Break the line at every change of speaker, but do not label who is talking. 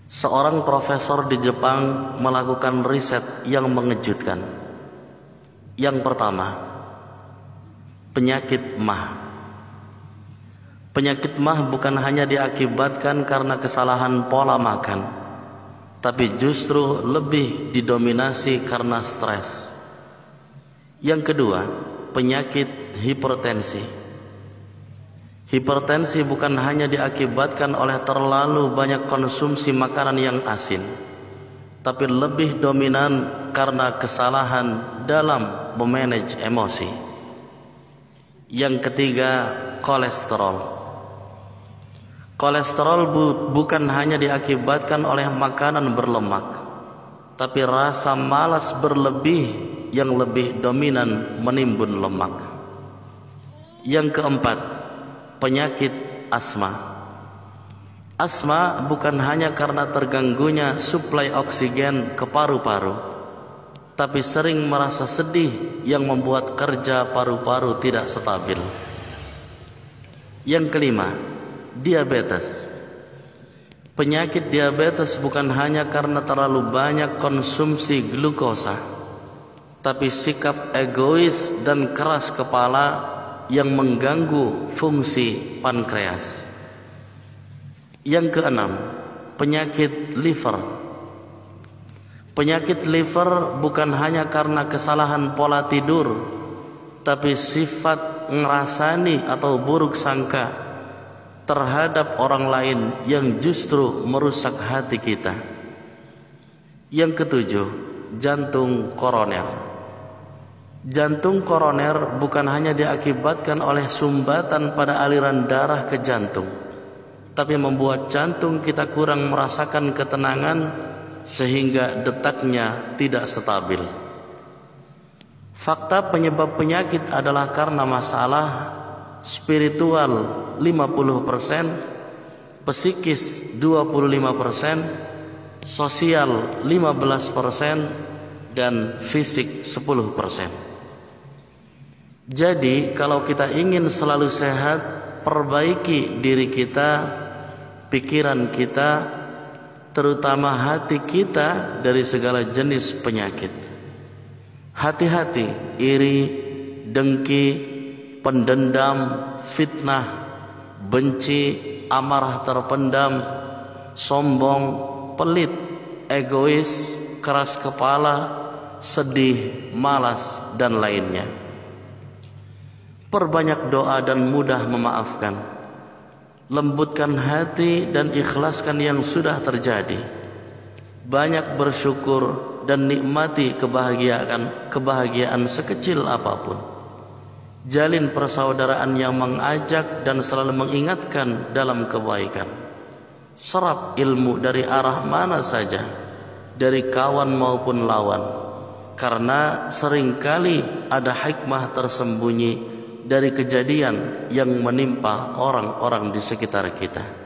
Seorang profesor di Jepang melakukan riset yang mengejutkan. Yang pertama, penyakit MAH. Penyakit MAH bukan hanya diakibatkan karena kesalahan pola makan, tapi justru lebih didominasi karena stres. Yang kedua, penyakit hipertensi. Hipertensi bukan hanya diakibatkan oleh terlalu banyak konsumsi makanan yang asin, tapi lebih dominan karena kesalahan dalam memanage emosi. Yang ketiga, kolesterol. Kolesterol bukan hanya diakibatkan oleh makanan berlemak, tapi rasa malas berlebih yang lebih dominan menimbun lemak. Yang keempat, penyakit asma. Asma bukan hanya karena terganggunya suplai oksigen ke paru-paru, tapi sering merasa sedih yang membuat kerja paru-paru tidak stabil. Yang kelima, diabetes. Penyakit diabetes bukan hanya karena terlalu banyak konsumsi glukosa, tapi sikap egois dan keras kepala yang mengganggu fungsi pankreas. Yang keenam, penyakit liver. Penyakit liver bukan hanya karena kesalahan pola tidur, tapi sifat ngerasani atau buruk sangka terhadap orang lain yang justru merusak hati kita. Yang ketujuh, jantung koroner. Jantung koroner bukan hanya diakibatkan oleh sumbatan pada aliran darah ke jantung, tapi membuat jantung kita kurang merasakan ketenangan sehingga detaknya tidak stabil. Fakta penyebab penyakit adalah karena masalah spiritual 50%, psikis 25%, sosial 15%, dan fisik 10%. Jadi kalau kita ingin selalu sehat, perbaiki diri kita, pikiran kita, terutama hati kita dari segala jenis penyakit. Hati-hati iri, dengki, pendendam, fitnah, benci, amarah terpendam, sombong, pelit, egois, keras kepala, sedih, malas, dan lainnya. Perbanyak doa dan mudah memaafkan. Lembutkan hati dan ikhlaskan yang sudah terjadi. Banyak bersyukur dan nikmati kebahagiaan sekecil apapun. Jalin persaudaraan yang mengajak dan selalu mengingatkan dalam kebaikan. Serap ilmu dari arah mana saja, dari kawan maupun lawan, karena seringkali ada hikmah tersembunyi dari kejadian yang menimpa orang-orang di sekitar kita.